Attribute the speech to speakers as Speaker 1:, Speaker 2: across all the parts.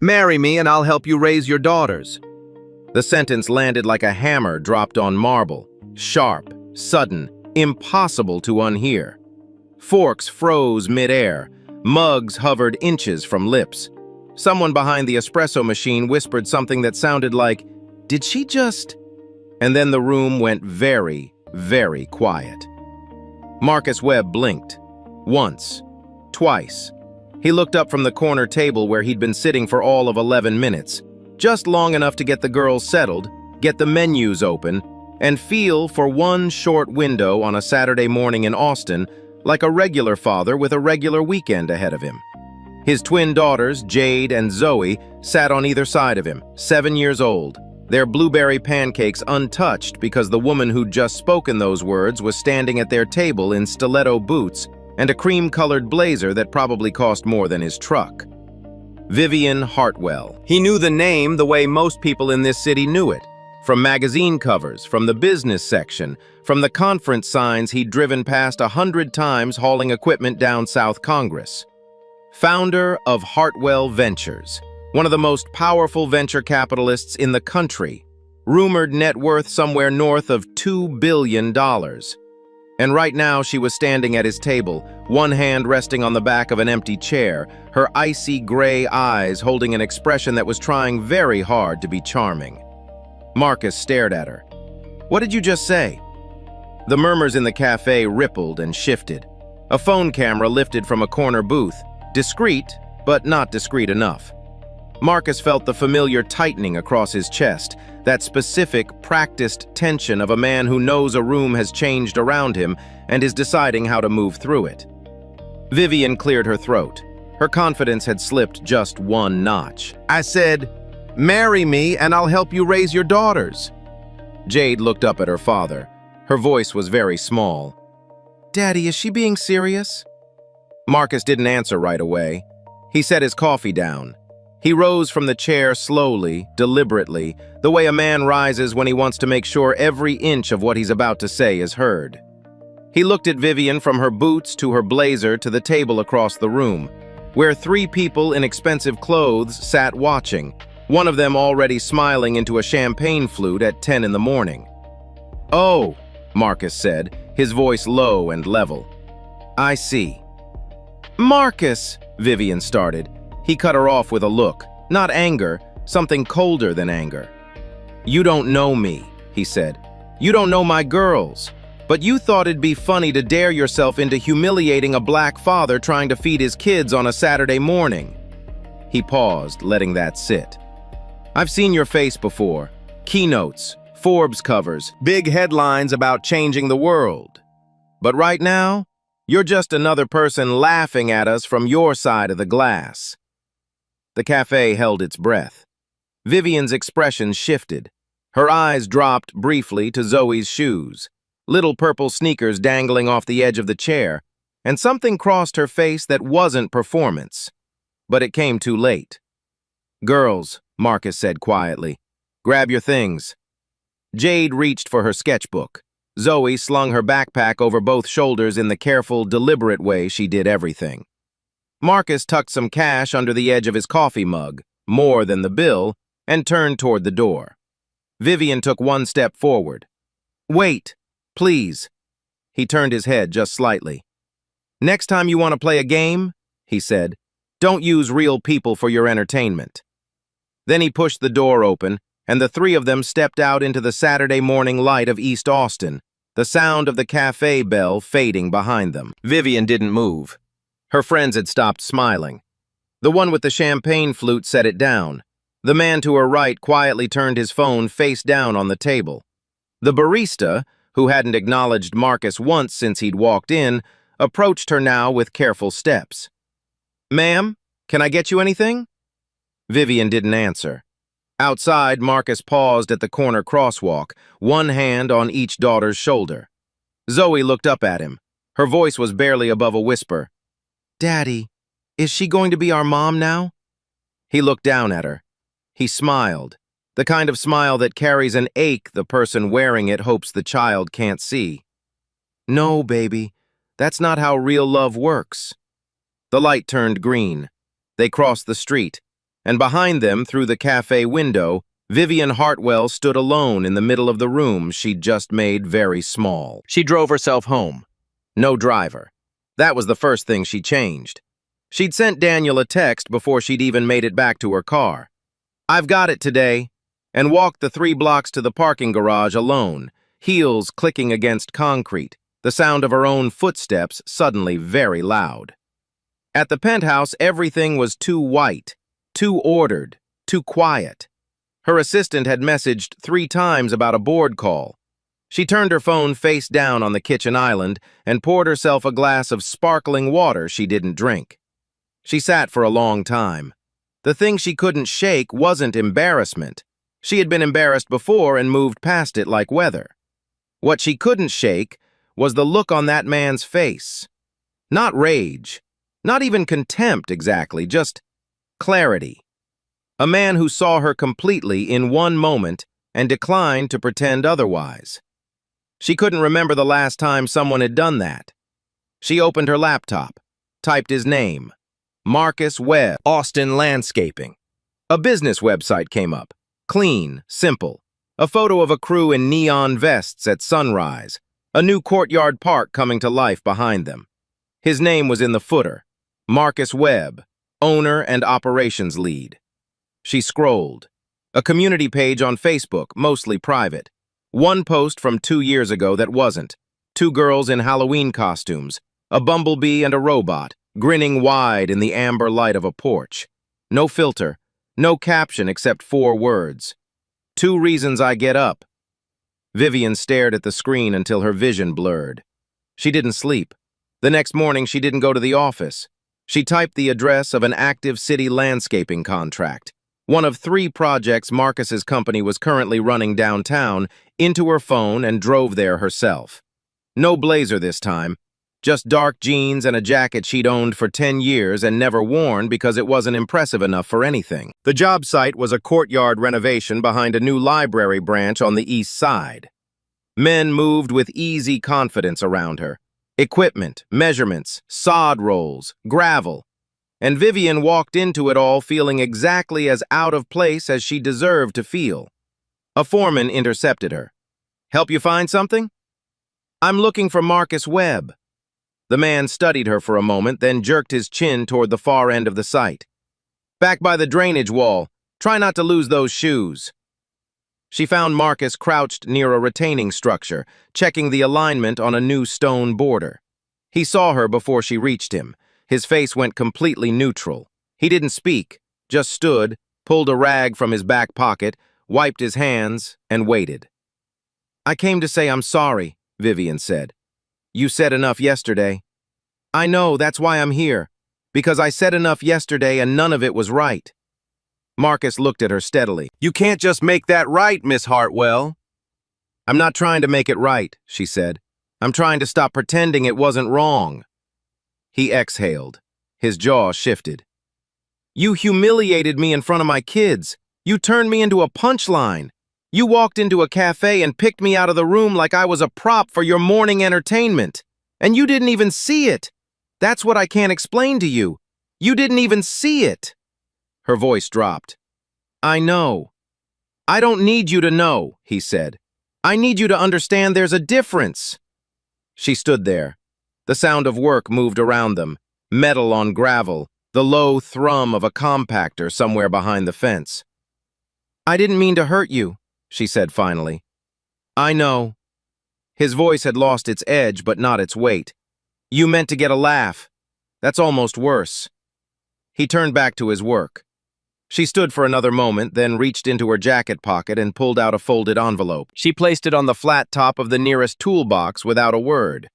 Speaker 1: Marry me and I'll help you raise your daughters. The sentence landed like a hammer dropped on marble. Sharp, sudden, impossible to unhear. Forks froze mid-air. Mugs hovered inches from lips. Someone behind the espresso machine whispered something that sounded like, "Did she just—" And then the room went very, very quiet. Marcus Webb blinked. Once. Twice. He looked up from the corner table where he'd been sitting for all of 11 minutes, just long enough to get the girls settled, get the menus open, and feel for one short window on a Saturday morning in Austin like a regular father with a regular weekend ahead of him. His twin daughters, Jade and Zoe, sat on either side of him, 7 years old, their blueberry pancakes untouched because the woman who'd just spoken those words was standing at their table in stiletto boots and a cream-colored blazer that probably cost more than his truck. Vivian Hartwell. He knew the name the way most people in this city knew it, from magazine covers, from the business section, from the conference signs he'd driven past 100 times hauling equipment down South Congress. Founder of Hartwell Ventures, one of the most powerful venture capitalists in the country, rumored net worth somewhere north of $2 billion. And right now she was standing at his table, one hand resting on the back of an empty chair, her icy gray eyes holding an expression that was trying very hard to be charming. Marcus stared at her. "What did you just say?" The murmurs in the cafe rippled and shifted. A phone camera lifted from a corner booth, discreet, but not discreet enough. Marcus felt the familiar tightening across his chest, that specific, practiced tension of a man who knows a room has changed around him and is deciding how to move through it. Vivian cleared her throat. Her confidence had slipped just one notch. "I said, marry me and I'll help you raise your daughters." Jade looked up at her father. Her voice was very small. "Daddy, is she being serious?" Marcus didn't answer right away. He set his coffee down. He rose from the chair slowly, deliberately, the way a man rises when he wants to make sure every inch of what he's about to say is heard. He looked at Vivian from her boots to her blazer to the table across the room, where 3 people in expensive clothes sat watching, one of them already smiling into a champagne flute at 10 in the morning. "Oh," Marcus said, his voice low and level. "I see." "Marcus," Vivian started. He cut her off with a look, not anger, something colder than anger. "You don't know me," he said. "You don't know my girls. But you thought it'd be funny to dare yourself into humiliating a black father trying to feed his kids on a Saturday morning." He paused, letting that sit. "I've seen your face before. Keynotes, Forbes covers, big headlines about changing the world. But right now, you're just another person laughing at us from your side of the glass." The cafe held its breath. Vivian's expression shifted. Her eyes dropped briefly to Zoe's shoes, little purple sneakers dangling off the edge of the chair, and something crossed her face that wasn't performance. But it came too late. "Girls," Marcus said quietly, "grab your things." Jade reached for her sketchbook. Zoe slung her backpack over both shoulders in the careful, deliberate way she did everything. Marcus tucked some cash under the edge of his coffee mug, more than the bill, and turned toward the door. Vivian took one step forward. "Wait, please." He turned his head just slightly. "Next time you want to play a game," he said, "don't use real people for your entertainment." Then he pushed the door open, and the 3 of them stepped out into the Saturday morning light of East Austin, the sound of the cafe bell fading behind them. Vivian didn't move. Her friends had stopped smiling. The one with the champagne flute set it down. The man to her right quietly turned his phone face down on the table. The barista, who hadn't acknowledged Marcus once since he'd walked in, approached her now with careful steps. "Ma'am, can I get you anything?" Vivian didn't answer. Outside, Marcus paused at the corner crosswalk, one hand on each daughter's shoulder. Zoe looked up at him. Her voice was barely above a whisper. "Daddy, is she going to be our mom now?" He looked down at her. He smiled, the kind of smile that carries an ache the person wearing it hopes the child can't see. "No, baby, that's not how real love works." The light turned green. They crossed the street, and behind them, through the cafe window, Vivian Hartwell stood alone in the middle of the room she'd just made very small. She drove herself home. No driver. That was the first thing she changed. She'd sent Daniel a text before she'd even made it back to her car. "I've got it today," and walked the 3 blocks to the parking garage alone, heels clicking against concrete, the sound of her own footsteps suddenly very loud. At the penthouse, everything was too white, too ordered, too quiet. Her assistant had messaged 3 times about a board call. She turned her phone face down on the kitchen island and poured herself a glass of sparkling water she didn't drink. She sat for a long time. The thing she couldn't shake wasn't embarrassment. She had been embarrassed before and moved past it like weather. What she couldn't shake was the look on that man's face. Not rage, not even contempt exactly, just clarity. A man who saw her completely in one moment and declined to pretend otherwise. She couldn't remember the last time someone had done that. She opened her laptop, typed his name, Marcus Webb, Austin Landscaping. A business website came up, clean, simple. A photo of a crew in neon vests at sunrise, a new courtyard park coming to life behind them. His name was in the footer, Marcus Webb, owner and operations lead. She scrolled. A community page on Facebook, mostly private. One post from 2 years ago that wasn't. 2 girls in Halloween costumes, a bumblebee and a robot, grinning wide in the amber light of a porch. No filter, no caption except 4 words. 2 reasons I get up. Vivian stared at the screen until her vision blurred. She didn't sleep. The next morning, she didn't go to the office. She typed the address of an active city landscaping contract, one of 3 projects Marcus's company was currently running downtown, into her phone and drove there herself. No blazer this time, just dark jeans and a jacket she'd owned for 10 years and never worn because it wasn't impressive enough for anything. The job site was a courtyard renovation behind a new library branch on the east side. Men moved with easy confidence around her. Equipment, measurements, sod rolls, gravel. And Vivian walked into it all feeling exactly as out of place as she deserved to feel. A foreman intercepted her. "Help you find something?" "I'm looking for Marcus Webb." The man studied her for a moment, then jerked his chin toward the far end of the site. "Back by the drainage wall. Try not to lose those shoes." She found Marcus crouched near a retaining structure, checking the alignment on a new stone border. He saw her before she reached him. His face went completely neutral. He didn't speak, just stood, pulled a rag from his back pocket, wiped his hands, and waited. "I came to say I'm sorry," Vivian said. "You said enough yesterday." "I know, that's why I'm here. Because I said enough yesterday and none of it was right." Marcus looked at her steadily. "You can't just make that right, Miss Hartwell." "I'm not trying to make it right," she said. "I'm trying to stop pretending it wasn't wrong." He exhaled. His jaw shifted. "You humiliated me in front of my kids. You turned me into a punchline. You walked into a cafe and picked me out of the room like I was a prop for your morning entertainment. And you didn't even see it. That's what I can't explain to you. You didn't even see it." Her voice dropped. "I know." "I don't need you to know," he said. "I need you to understand there's a difference." She stood there. The sound of work moved around them, metal on gravel, the low thrum of a compactor somewhere behind the fence. "I didn't mean to hurt you," she said finally. "I know." His voice had lost its edge but not its weight. "You meant to get a laugh. That's almost worse." He turned back to his work. She stood for another moment, then reached into her jacket pocket and pulled out a folded envelope. She placed it on the flat top of the nearest toolbox without a word.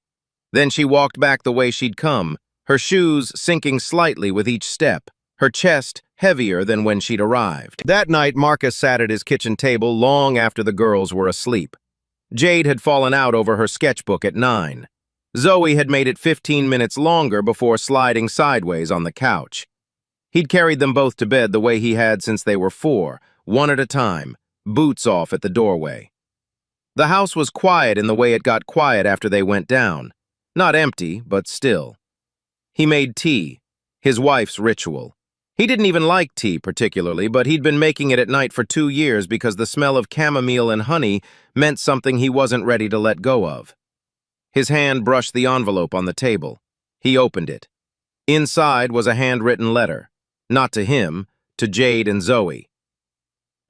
Speaker 1: Then she walked back the way she'd come, her shoes sinking slightly with each step, her chest heavier than when she'd arrived. That night, Marcus sat at his kitchen table long after the girls were asleep. Jade had fallen out over her sketchbook at 9. Zoe had made it 15 minutes longer before sliding sideways on the couch. He'd carried them both to bed the way he had since they were 4, one at a time, boots off at the doorway. The house was quiet in the way it got quiet after they went down. Not empty, but still. He made tea, his wife's ritual. He didn't even like tea particularly, but he'd been making it at night for 2 years because the smell of chamomile and honey meant something he wasn't ready to let go of. His hand brushed the envelope on the table. He opened it. Inside was a handwritten letter. Not to him, to Jade and Zoe.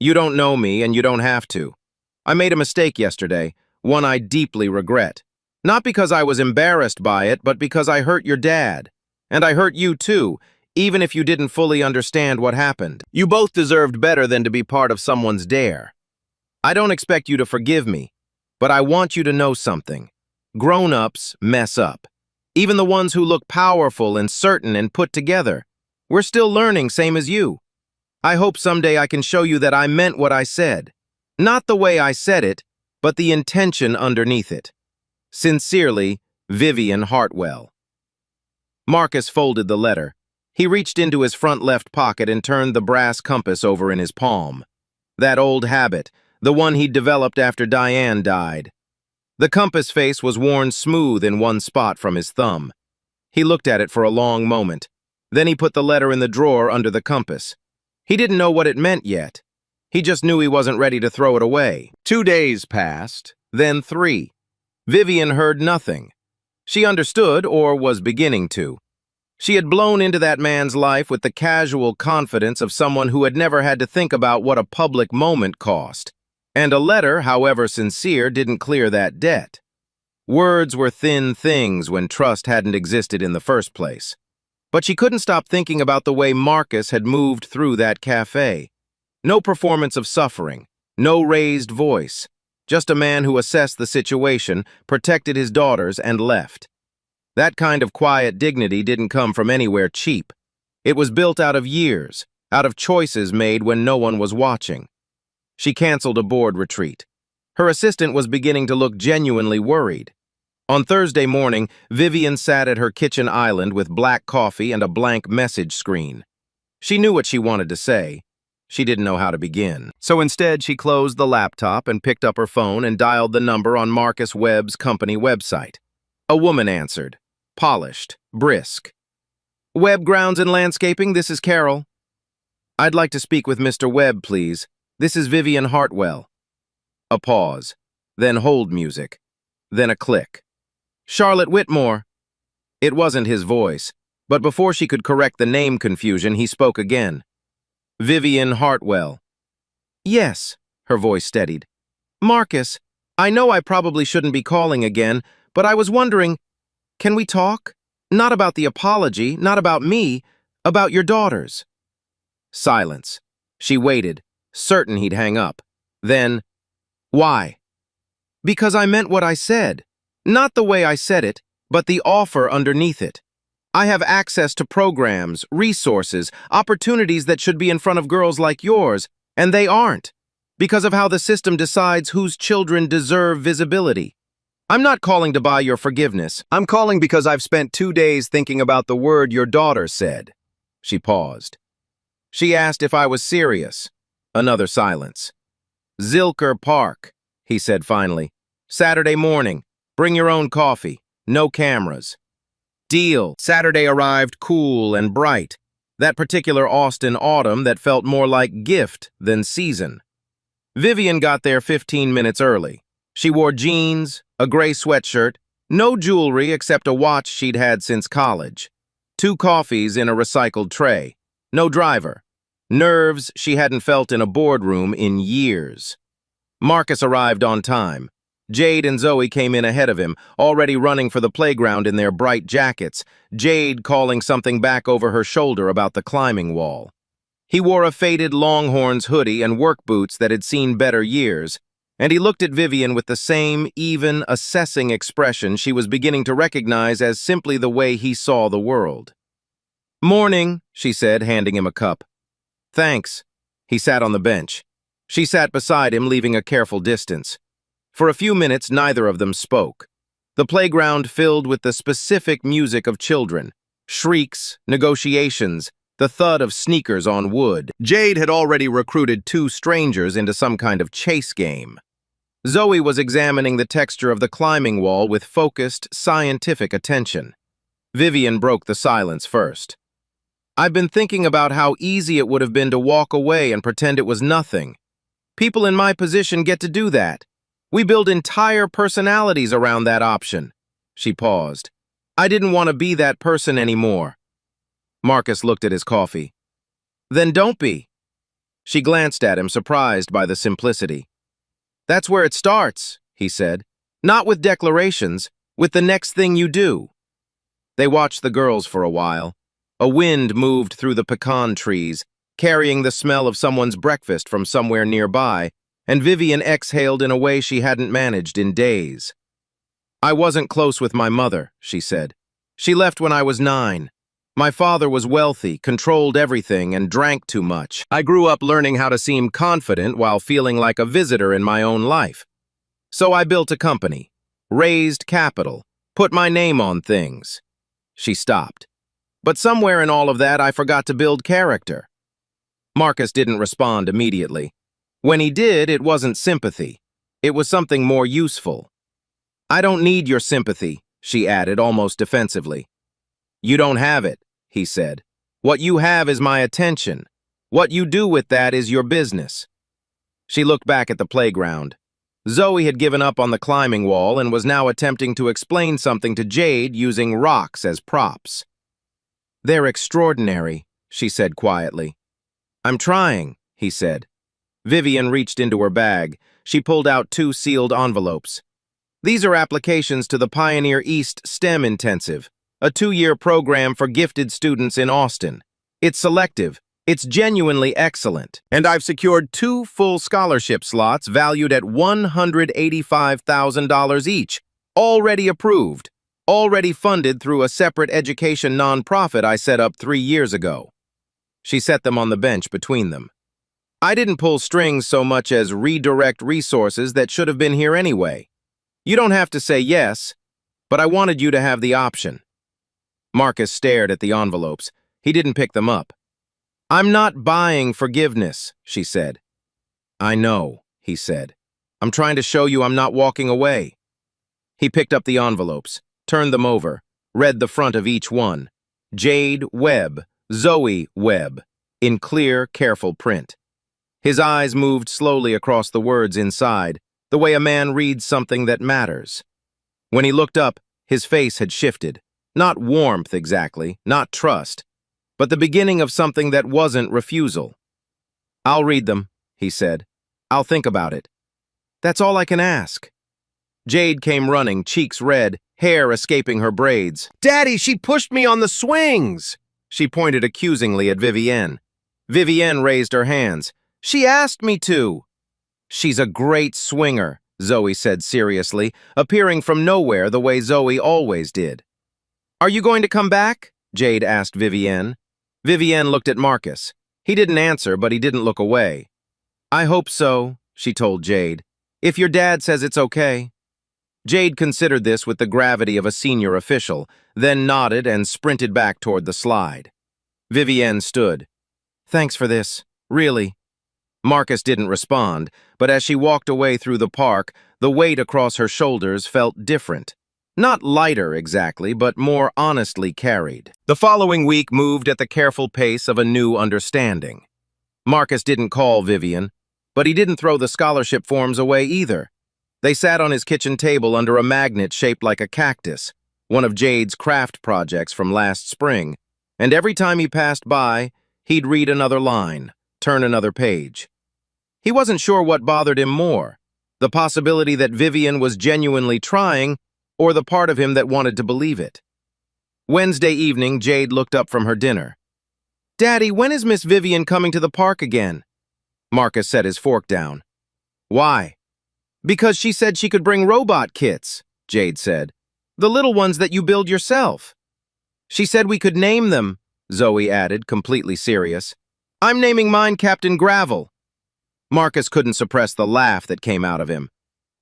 Speaker 1: You don't know me, and you don't have to. I made a mistake yesterday, one I deeply regret. Not because I was embarrassed by it, but because I hurt your dad. And I hurt you too, even if you didn't fully understand what happened. You both deserved better than to be part of someone's dare. I don't expect you to forgive me, but I want you to know something. Grown-ups mess up. Even the ones who look powerful and certain and put together. We're still learning, same as you. I hope someday I can show you that I meant what I said. Not the way I said it, but the intention underneath it. Sincerely, Vivian Hartwell. Marcus folded the letter. He reached into his front left pocket and turned the brass compass over in his palm. That old habit, the one he'd developed after Diane died. The compass face was worn smooth in one spot from his thumb. He looked at it for a long moment. Then he put the letter in the drawer under the compass. He didn't know what it meant yet. He just knew he wasn't ready to throw it away. 2 days passed, then 3. Vivian heard nothing. She understood, or was beginning to. She had blown into that man's life with the casual confidence of someone who had never had to think about what a public moment cost. And a letter, however sincere, didn't clear that debt. Words were thin things when trust hadn't existed in the first place. But she couldn't stop thinking about the way Marcus had moved through that cafe. No performance of suffering, no raised voice. Just a man who assessed the situation, protected his daughters, and left. That kind of quiet dignity didn't come from anywhere cheap. It was built out of years, out of choices made when no one was watching. She canceled a board retreat. Her assistant was beginning to look genuinely worried. On Thursday morning, Vivian sat at her kitchen island with black coffee and a blank message screen. She knew what she wanted to say. She didn't know how to begin. So instead, she closed the laptop and picked up her phone and dialed the number on Marcus Webb's company website. A woman answered, polished, brisk. Webb Grounds and Landscaping, this is Carol. I'd like to speak with Mr. Webb, please. This is Vivian Hartwell. A pause, then hold music, then a click. Charlotte Whitmore. It wasn't his voice, but before she could correct the name confusion, he spoke again. Vivian Hartwell. Yes, her voice steadied. Marcus, I know I probably shouldn't be calling again, but I was wondering, can we talk? Not about the apology, not about me, about your daughters. Silence. She waited, certain he'd hang up. Then, why? Because I meant what I said. Not the way I said it, but the offer underneath it. I have access to programs, resources, opportunities that should be in front of girls like yours, and they aren't, because of how the system decides whose children deserve visibility. I'm not calling to buy your forgiveness. I'm calling because I've spent 2 days thinking about the word your daughter said. She paused. She asked if I was serious. Another silence. Zilker Park, he said finally. Saturday morning. Bring your own coffee. No cameras. Deal. Saturday arrived cool and bright. That particular Austin autumn that felt more like gift than season. Vivian got there 15 minutes early. She wore jeans, a gray sweatshirt, no jewelry except a watch she'd had since college. 2 coffees in a recycled tray. No driver. Nerves she hadn't felt in a boardroom in years. Marcus arrived on time. Jade and Zoe came in ahead of him, already running for the playground in their bright jackets, Jade calling something back over her shoulder about the climbing wall. He wore a faded Longhorns hoodie and work boots that had seen better years, and he looked at Vivian with the same, even, assessing expression she was beginning to recognize as simply the way he saw the world. Morning, she said, handing him a cup. Thanks. He sat on the bench. She sat beside him, leaving a careful distance. For a few minutes, neither of them spoke. The playground filled with the specific music of children, shrieks, negotiations, the thud of sneakers on wood. Jade had already recruited 2 strangers into some kind of chase game. Zoe was examining the texture of the climbing wall with focused, scientific attention. Vivian broke the silence first. I've been thinking about how easy it would have been to walk away and pretend it was nothing. People in my position get to do that. We build entire personalities around that option." She paused. "I didn't want to be that person anymore." Marcus looked at his coffee. "Then don't be." She glanced at him, surprised by the simplicity. "That's where it starts," he said. "Not with declarations, with the next thing you do." They watched the girls for a while. A wind moved through the pecan trees, carrying the smell of someone's breakfast from somewhere nearby, and Vivian exhaled in a way she hadn't managed in days. "I wasn't close with my mother," she said. "She left when I was 9. My father was wealthy, controlled everything, and drank too much. I grew up learning how to seem confident while feeling like a visitor in my own life. So I built a company, raised capital, put my name on things." She stopped. "But somewhere in all of that, I forgot to build character." Marcus didn't respond immediately. When he did, it wasn't sympathy. It was something more useful. "I don't need your sympathy," she added, almost defensively. "You don't have it," he said. "What you have is my attention. What you do with that is your business." She looked back at the playground. Zoe had given up on the climbing wall and was now attempting to explain something to Jade using rocks as props. "They're extraordinary," she said quietly. "I'm trying," he said. Vivian reached into her bag. She pulled out 2 sealed envelopes. "These are applications to the Pioneer East STEM Intensive, a 2-year program for gifted students in Austin. It's selective. It's genuinely excellent. And I've secured 2 full scholarship slots valued at $185,000 each, already approved, already funded through a separate education nonprofit I set up 3 years ago." She set them on the bench between them. "I didn't pull strings so much as redirect resources that should have been here anyway. You don't have to say yes, but I wanted you to have the option." Marcus stared at the envelopes. He didn't pick them up. "I'm not buying forgiveness," she said. "I know," he said. "I'm trying to show you I'm not walking away." He picked up the envelopes, turned them over, read the front of each one. Jade Webb, Zoe Webb, in clear, careful print. His eyes moved slowly across the words inside, the way a man reads something that matters. When he looked up, his face had shifted. Not warmth exactly, not trust, but the beginning of something that wasn't refusal. "I'll read them," he said. "I'll think about it. That's all I can ask." Jade came running, cheeks red, hair escaping her braids. "Daddy, she pushed me on the swings!" She pointed accusingly at Vivienne. Vivienne raised her hands. "She asked me to." "She's a great swinger," Zoe said seriously, appearing from nowhere the way Zoe always did. "Are you going to come back?" Jade asked Vivienne. Vivienne looked at Marcus. He didn't answer, but he didn't look away. "I hope so," she told Jade. "If your dad says it's okay." Jade considered this with the gravity of a senior official, then nodded and sprinted back toward the slide. Vivienne stood. "Thanks for this, really." Marcus didn't respond, but as she walked away through the park, the weight across her shoulders felt different. Not lighter exactly, but more honestly carried. The following week moved at the careful pace of a new understanding. Marcus didn't call Vivian, but he didn't throw the scholarship forms away either. They sat on his kitchen table under a magnet shaped like a cactus, one of Jade's craft projects from last spring, and every time he passed by, he'd read another line, turn another page. He wasn't sure what bothered him more, the possibility that Vivian was genuinely trying, or the part of him that wanted to believe it. Wednesday evening, Jade looked up from her dinner. "Daddy, when is Miss Vivian coming to the park again?" Marcus set his fork down. "Why?" "Because she said she could bring robot kits," Jade said. "The little ones that you build yourself." "She said we could name them," Zoe added, completely serious. "I'm naming mine Captain Gravel." Marcus couldn't suppress the laugh that came out of him.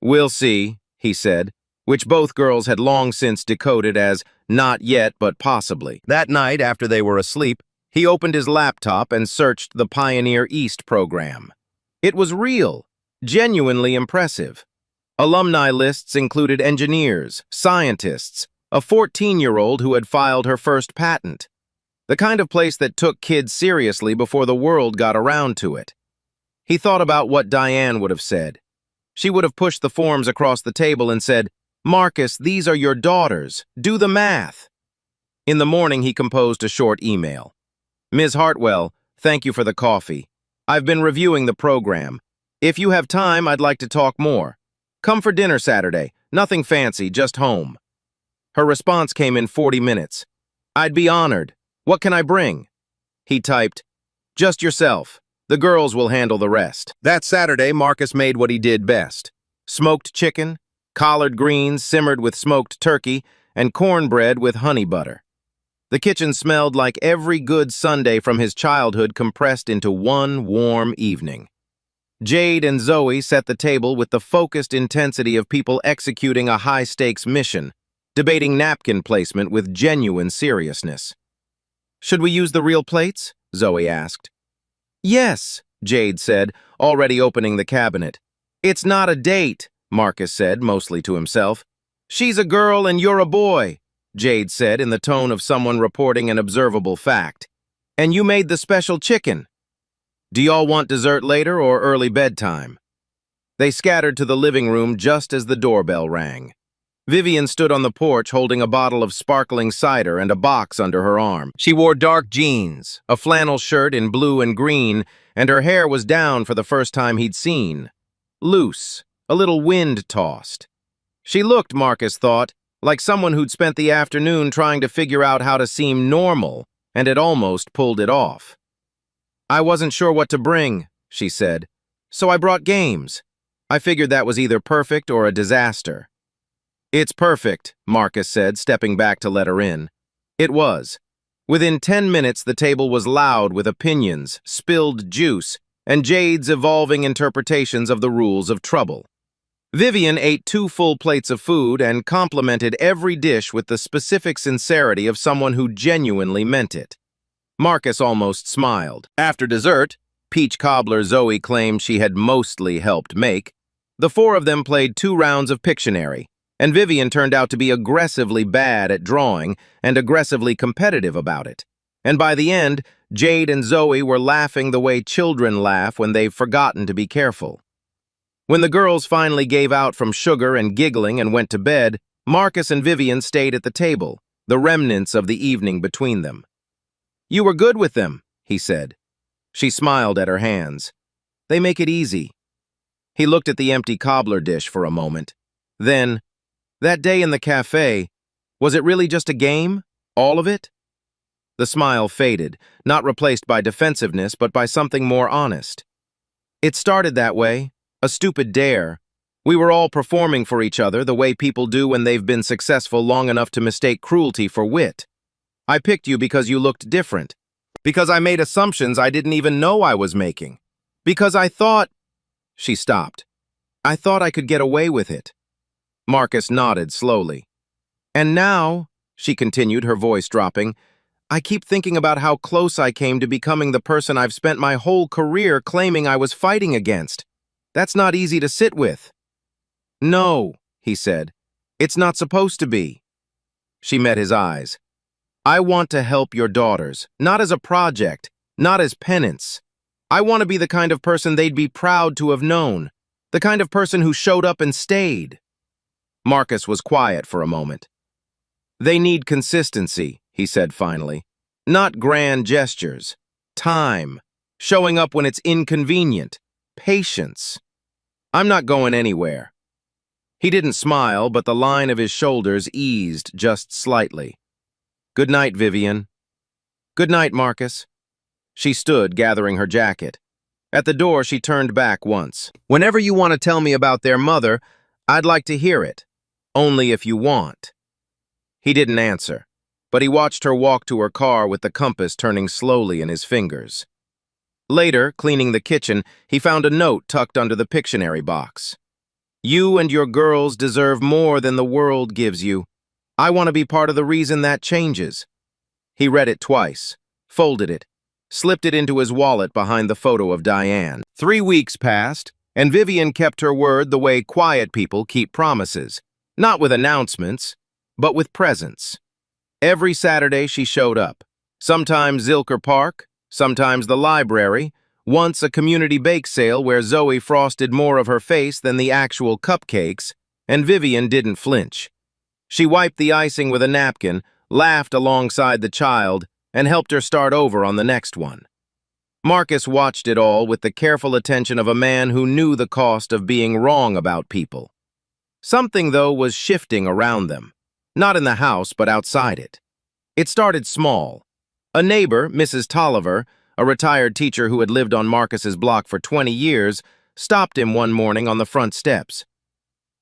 Speaker 1: "We'll see," he said, which both girls had long since decoded as not yet but possibly. That night, after they were asleep, he opened his laptop and searched the Pioneer East program. It was real, genuinely impressive. Alumni lists included engineers, scientists, a 14-year-old who had filed her first patent. The kind of place that took kids seriously before the world got around to it. He thought about what Diane would have said. She would have pushed the forms across the table and said, "Marcus, these are your daughters. Do the math." In the morning, he composed a short email. "Ms. Hartwell, thank you for the coffee. I've been reviewing the program. If you have time, I'd like to talk more. Come for dinner Saturday. Nothing fancy, just home." Her response came in 40 minutes. "I'd be honored. What can I bring?" He typed, "Just yourself. The girls will handle the rest." That Saturday, Marcus made what he did best. Smoked chicken, collard greens simmered with smoked turkey, and cornbread with honey butter. The kitchen smelled like every good Sunday from his childhood compressed into one warm evening. Jade and Zoe set the table with the focused intensity of people executing a high-stakes mission, debating napkin placement with genuine seriousness. "Should we use the real plates?" Zoe asked. "Yes," Jade said, already opening the cabinet. "It's not a date," Marcus said, mostly to himself. "She's a girl and you're a boy," Jade said in the tone of someone reporting an observable fact. "And you made the special chicken. Do y'all want dessert later or early bedtime?" They scattered to the living room just as the doorbell rang. Vivian stood on the porch holding a bottle of sparkling cider and a box under her arm. She wore dark jeans, a flannel shirt in blue and green, and her hair was down for the first time he'd seen. Loose, a little wind-tossed. She looked, Marcus thought, like someone who'd spent the afternoon trying to figure out how to seem normal, and had almost pulled it off. "I wasn't sure what to bring," she said, "so I brought games. I figured that was either perfect or a disaster." "It's perfect," Marcus said, stepping back to let her in. It was. Within 10 minutes, the table was loud with opinions, spilled juice, and Jade's evolving interpretations of the rules of trouble. Vivian ate 2 full plates of food and complimented every dish with the specific sincerity of someone who genuinely meant it. Marcus almost smiled. After dessert, peach cobbler Zoe claimed she had mostly helped make, the 4 of them played 2 rounds of Pictionary, and Vivian turned out to be aggressively bad at drawing and aggressively competitive about it. And by the end, Jade and Zoe were laughing the way children laugh when they've forgotten to be careful. When the girls finally gave out from sugar and giggling and went to bed, Marcus and Vivian stayed at the table, the remnants of the evening between them. "You were good with them," he said. She smiled at her hands. "They make it easy." He looked at the empty cobbler dish for a moment. Then, "That day in the cafe, was it really just a game? All of it?" The smile faded, not replaced by defensiveness, but by something more honest. "It started that way, a stupid dare. We were all performing for each other the way people do when they've been successful long enough to mistake cruelty for wit. I picked you because you looked different. Because I made assumptions I didn't even know I was making. Because I thought—" She stopped. "I thought I could get away with it." Marcus nodded slowly. "And now," she continued, her voice dropping, "I keep thinking about how close I came to becoming the person I've spent my whole career claiming I was fighting against. That's not easy to sit with." "No," he said. "It's not supposed to be." She met his eyes. "I want to help your daughters, not as a project, not as penance. I want to be the kind of person they'd be proud to have known, the kind of person who showed up and stayed." Marcus was quiet for a moment. "They need consistency," he said finally. "Not grand gestures. Time. Showing up when it's inconvenient. Patience. I'm not going anywhere." He didn't smile, but the line of his shoulders eased just slightly. "Good night, Vivian." "Good night, Marcus." She stood, gathering her jacket. At the door, she turned back once. "Whenever you want to tell me about their mother, I'd like to hear it. Only if you want." He didn't answer, but he watched her walk to her car with the compass turning slowly in his fingers. Later, cleaning the kitchen, he found a note tucked under the Pictionary box. "You and your girls deserve more than the world gives you. I want to be part of the reason that changes." He read it twice, folded it, slipped it into his wallet behind the photo of Diane. 3 weeks passed, and Vivian kept her word the way quiet people keep promises. Not with announcements, but with presence. Every Saturday she showed up. Sometimes Zilker Park, sometimes the library, once a community bake sale where Zoe frosted more of her face than the actual cupcakes, and Vivian didn't flinch. She wiped the icing with a napkin, laughed alongside the child, and helped her start over on the next one. Marcus watched it all with the careful attention of a man who knew the cost of being wrong about people. Something, though, was shifting around them. Not in the house, but outside it. It started small. A neighbor, Mrs. Tolliver, a retired teacher who had lived on Marcus's block for 20 years, stopped him one morning on the front steps.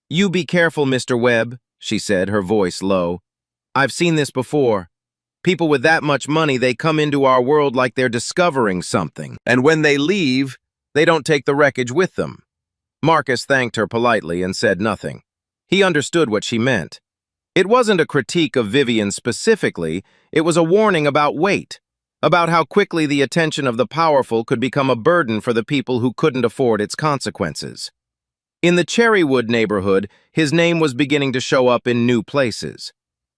Speaker 1: "You be careful, Mr. Webb," she said, her voice low. "I've seen this before. People with that much money, they come into our world like they're discovering something. And when they leave, they don't take the wreckage with them." Marcus thanked her politely and said nothing. He understood what she meant. It wasn't a critique of Vivian specifically, it was a warning about weight, about how quickly the attention of the powerful could become a burden for the people who couldn't afford its consequences. In the Cherrywood neighborhood, his name was beginning to show up in new places.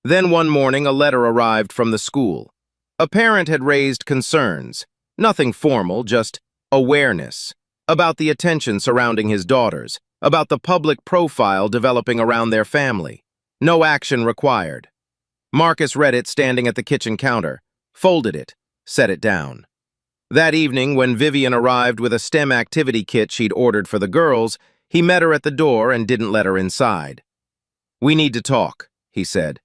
Speaker 1: Then one morning, a letter arrived from the school. A parent had raised concerns, nothing formal, just awareness, about the attention surrounding his daughters, about the public profile developing around their family. No action required. Marcus read it standing at the kitchen counter, folded it, set it down. That evening, when Vivian arrived with a STEM activity kit she'd ordered for the girls, he met her at the door and didn't let her inside. "We need to talk," he said.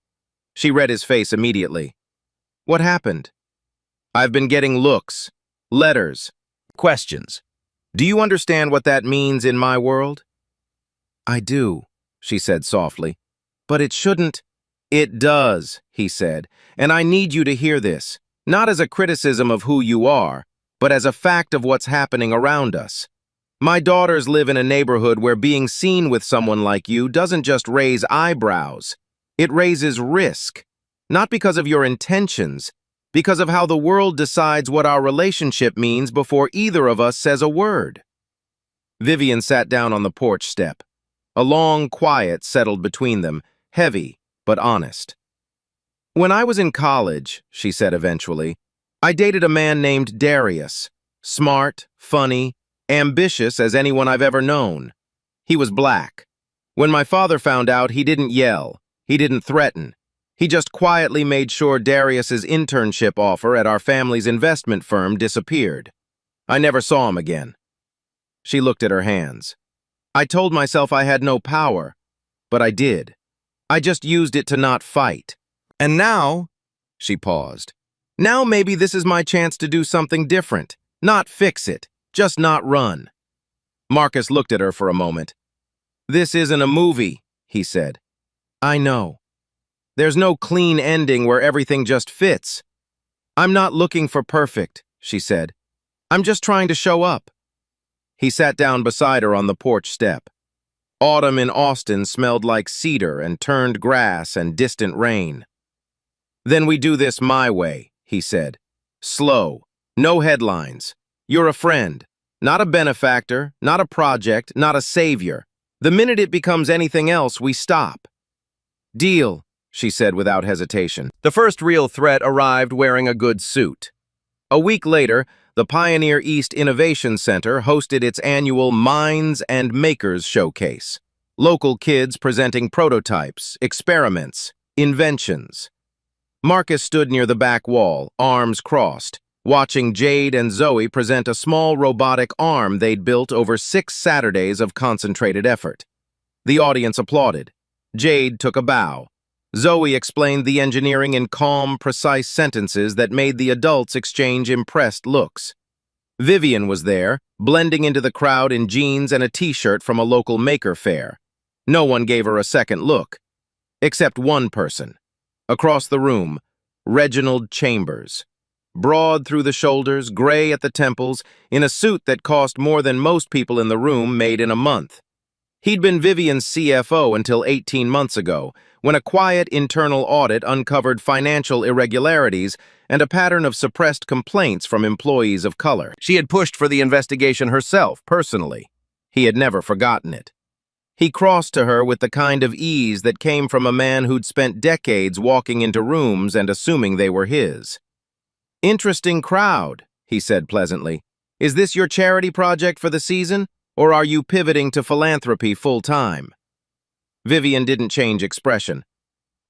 Speaker 1: She read his face immediately. "What happened?" "I've been getting looks, letters, questions. Do you understand what that means in my world?" "I do," she said softly. "But it shouldn't." "It does," he said, "and I need you to hear this, not as a criticism of who you are, but as a fact of what's happening around us. My daughters live in a neighborhood where being seen with someone like you doesn't just raise eyebrows. It raises risk, not because of your intentions, because of how the world decides what our relationship means before either of us says a word." Vivian sat down on the porch step. A long quiet settled between them, heavy but honest. "When I was in college," she said eventually, "I dated a man named Darius. Smart, funny, ambitious as anyone I've ever known. He was black. When my father found out, he didn't yell. He didn't threaten. He just quietly made sure Darius's internship offer at our family's investment firm disappeared. I never saw him again." She looked at her hands. "I told myself I had no power, but I did. I just used it to not fight. And now," she paused, "now maybe this is my chance to do something different. Not fix it, just not run." Marcus looked at her for a moment. "This isn't a movie," he said. "I know. There's no clean ending where everything just fits. I'm not looking for perfect," she said. "I'm just trying to show up." He sat down beside her on the porch step. Autumn in Austin smelled like cedar and turned grass and distant rain. "Then we do this my way," he said. "Slow, no headlines. You're a friend, not a benefactor, not a project, not a savior. The minute it becomes anything else, we stop." "Deal," she said without hesitation. The first real threat arrived wearing a good suit. A week later, the Pioneer East Innovation Center hosted its annual Minds and Makers Showcase. Local kids presenting prototypes, experiments, inventions. Marcus stood near the back wall, arms crossed, watching Jade and Zoe present a small robotic arm they'd built over 6 Saturdays of concentrated effort. The audience applauded. Jade took a bow. Zoe explained the engineering in calm, precise sentences that made the adults exchange impressed looks. Vivian was there, blending into the crowd in jeans and a t-shirt from a local maker fair. No one gave her a second look, except one person. Across the room, Reginald Chambers. Broad through the shoulders, gray at the temples, in a suit that cost more than most people in the room made in a month. He'd been Vivian's CFO until 18 months ago, when a quiet internal audit uncovered financial irregularities and a pattern of suppressed complaints from employees of color. She had pushed for the investigation herself, personally. He had never forgotten it. He crossed to her with the kind of ease that came from a man who'd spent decades walking into rooms and assuming they were his. Interesting crowd, he said pleasantly. Is this your charity project for the season, or are you pivoting to philanthropy full-time? Vivian didn't change expression.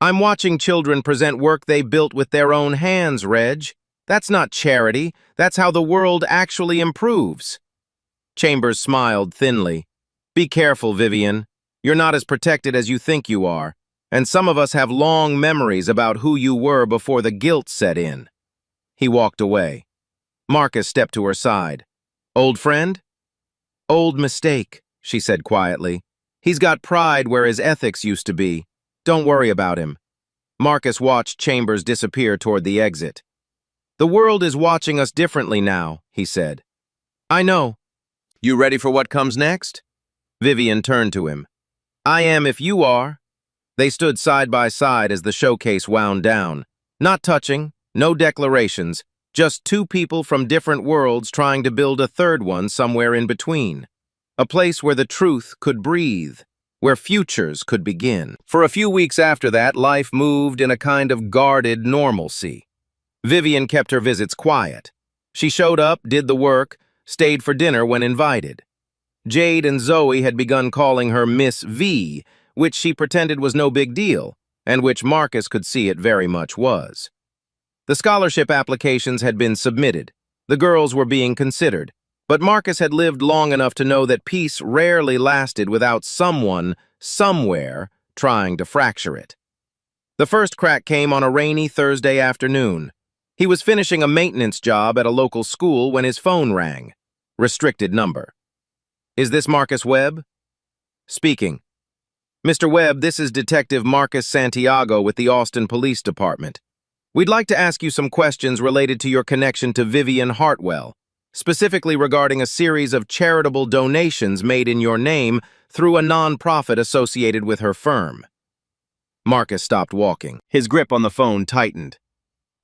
Speaker 1: I'm watching children present work they built with their own hands, Reg. That's not charity. That's how the world actually improves. Chambers smiled thinly. Be careful, Vivian. You're not as protected as you think you are, and some of us have long memories about who you were before the guilt set in. He walked away. Marcus stepped to her side. Old friend? Old mistake, she said quietly. He's got pride where his ethics used to be. Don't worry about him. Marcus watched Chambers disappear toward the exit. The world is watching us differently now, he said. I know. You ready for what comes next? Vivian turned to him. I am if you are. They stood side by side as the showcase wound down. Not touching, no declarations, just two people from different worlds trying to build a third one somewhere in between. A place where the truth could breathe, where futures could begin. For a few weeks after that, life moved in a kind of guarded normalcy. Vivian kept her visits quiet. She showed up, did the work, stayed for dinner when invited. Jade and Zoe had begun calling her Miss V, which she pretended was no big deal, and which Marcus could see it very much was. The scholarship applications had been submitted. The girls were being considered, but Marcus had lived long enough to know that peace rarely lasted without someone, somewhere, trying to fracture it. The first crack came on a rainy Thursday afternoon. He was finishing a maintenance job at a local school when his phone rang. Restricted number. Is this Marcus Webb? Speaking. Mr. Webb, this is Detective Marcus Santiago with the Austin Police Department. We'd like to ask you some questions related to your connection to Vivian Hartwell, specifically regarding a series of charitable donations made in your name through a non-profit associated with her firm. Marcus stopped walking. His grip on the phone tightened.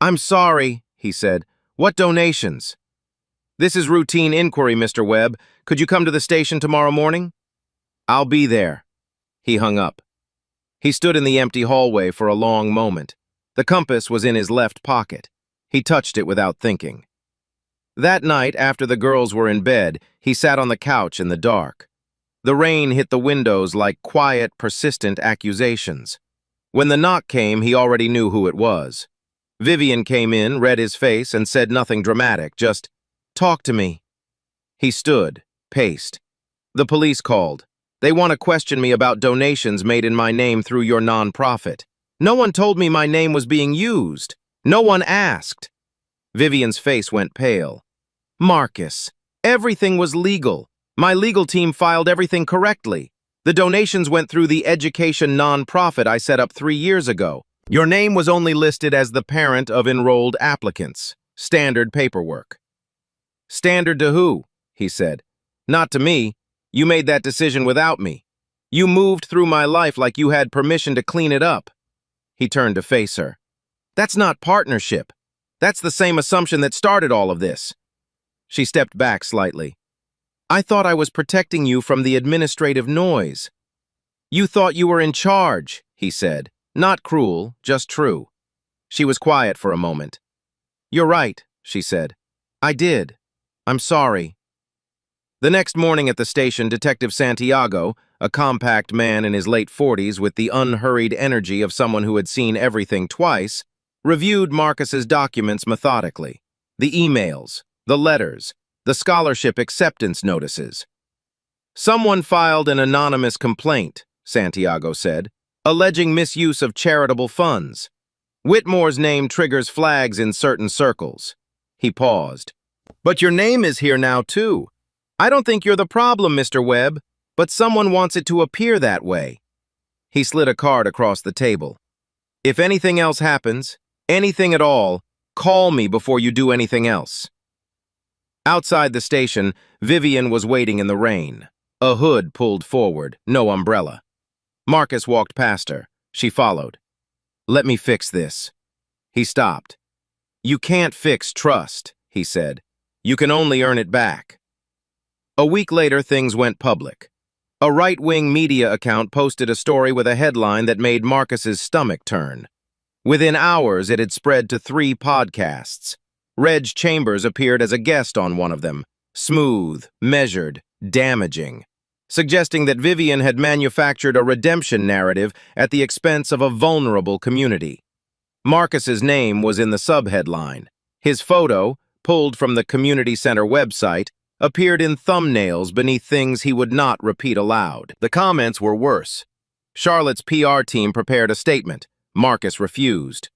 Speaker 1: I'm sorry, he said. What donations? This is routine inquiry, Mr. Webb. Could you come to the station tomorrow morning? I'll be there. He hung up. He stood in the empty hallway for a long moment. The compass was in his left pocket. He touched it without thinking. That night, after the girls were in bed, he sat on the couch in the dark. The rain hit the windows like quiet, persistent accusations. When the knock came, he already knew who it was. Vivian came in, read his face, and said nothing dramatic, just, "Talk to me." He stood, paced. The police called. They want to question me about donations made in my name through your nonprofit. No one told me my name was being used. No one asked. Vivian's face went pale. Marcus, everything was legal. My legal team filed everything correctly. The donations went through the education nonprofit I set up 3 years ago. Your name was only listed as the parent of enrolled applicants. Standard paperwork. Standard to who? He said. Not to me. You made that decision without me. You moved through my life like you had permission to clean it up. He turned to face her. That's not partnership. That's the same assumption that started all of this. She stepped back slightly. I thought I was protecting you from the administrative noise. You thought you were in charge, he said. Not cruel, just true. She was quiet for a moment. You're right, she said. I did. I'm sorry. The next morning at the station, Detective Santiago, a compact man in his late 40s with the unhurried energy of someone who had seen everything twice, reviewed Marcus's documents methodically. The emails, the letters, the scholarship acceptance notices. Someone filed an anonymous complaint, Santiago said, alleging misuse of charitable funds. Whitmore's name triggers flags in certain circles. He paused. But your name is here now, too. I don't think you're the problem, Mr. Webb, but someone wants it to appear that way. He slid a card across the table. If anything else happens, anything at all, call me before you do anything else. Outside the station, Vivian was waiting in the rain. A hood pulled forward, no umbrella. Marcus walked past her. She followed. Let me fix this. He stopped. You can't fix trust, he said. You can only earn it back. A week later, things went public. A right-wing media account posted a story with a headline that made Marcus's stomach turn. Within hours, it had spread to 3 podcasts. Reg Chambers appeared as a guest on one of them, smooth, measured, damaging, suggesting that Vivian had manufactured a redemption narrative at the expense of a vulnerable community. Marcus's name was in the subheadline. His photo, pulled from the community center website, appeared in thumbnails beneath things he would not repeat aloud. The comments were worse. Charlotte's PR team prepared a statement. Marcus refused.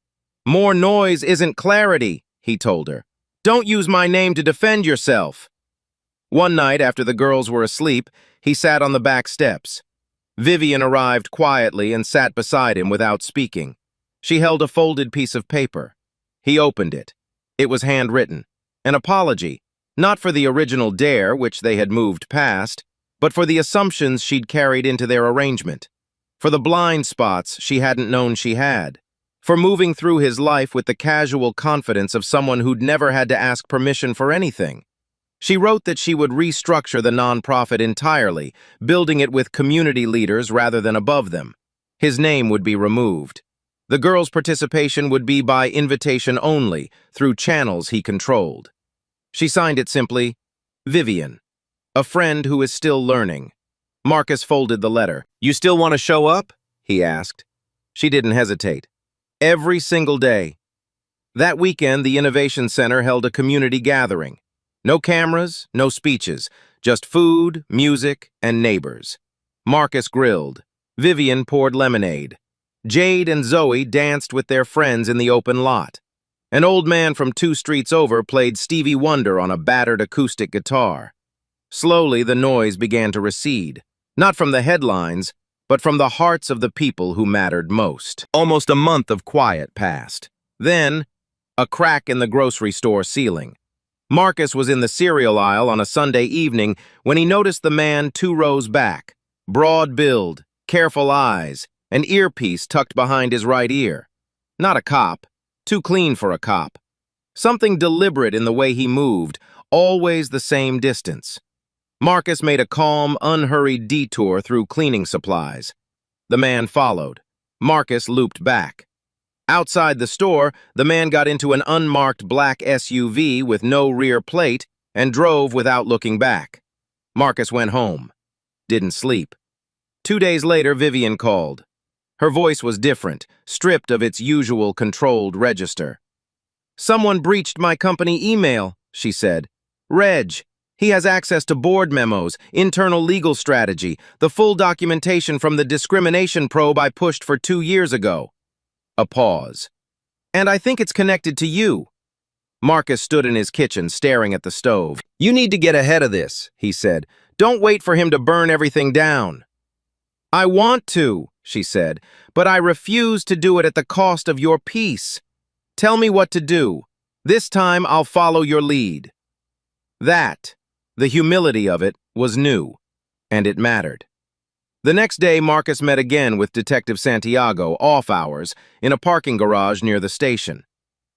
Speaker 1: "More noise isn't clarity," he told her. "Don't use my name to defend yourself." One night, after the girls were asleep, he sat on the back steps. Vivian arrived quietly and sat beside him without speaking. She held a folded piece of paper. He opened it. It was handwritten. An apology, not for the original dare, which they had moved past, but for the assumptions she'd carried into their arrangement, for the blind spots she hadn't known she had, for moving through his life with the casual confidence of someone who'd never had to ask permission for anything. She wrote that she would restructure the nonprofit entirely, building it with community leaders rather than above them. His name would be removed. The girls' participation would be by invitation only, through channels he controlled. She signed it simply, Vivian, a friend who is still learning. Marcus folded the letter. "You still want to show up?" he asked. She didn't hesitate. Every single day. That weekend, the Innovation Center held a community gathering. No cameras, no speeches, just food, music, and neighbors. Marcus grilled. Vivian poured lemonade. Jade and Zoe danced with their friends in the open lot. An old man from 2 streets over played Stevie Wonder on a battered acoustic guitar. Slowly, the noise began to recede, not from the headlines, but from the hearts of the people who mattered most. Almost a month of quiet passed. Then, a crack in the grocery store ceiling. Marcus was in the cereal aisle on a Sunday evening when he noticed the man 2 rows back. Broad build, careful eyes, an earpiece tucked behind his right ear. Not a cop. Too clean for a cop. Something deliberate in the way he moved, always the same distance. Marcus made a calm, unhurried detour through cleaning supplies. The man followed. Marcus looped back. Outside the store, the man got into an unmarked black SUV with no rear plate and drove without looking back. Marcus went home. Didn't sleep. 2 days later, Vivian called. Her voice was different, stripped of its usual controlled register. "Someone breached my company email," she said. "Reg. He has access to board memos, internal legal strategy, the full documentation from the discrimination probe I pushed for 2 years ago." A pause. "And I think it's connected to you." Marcus stood in his kitchen, staring at the stove. "You need to get ahead of this," he said. "Don't wait for him to burn everything down." "I want to," she said, "but I refuse to do it at the cost of your peace. Tell me what to do. This time I'll follow your lead." That, the humility of it, was new, and it mattered. The next day, Marcus met again with Detective Santiago, off hours, in a parking garage near the station.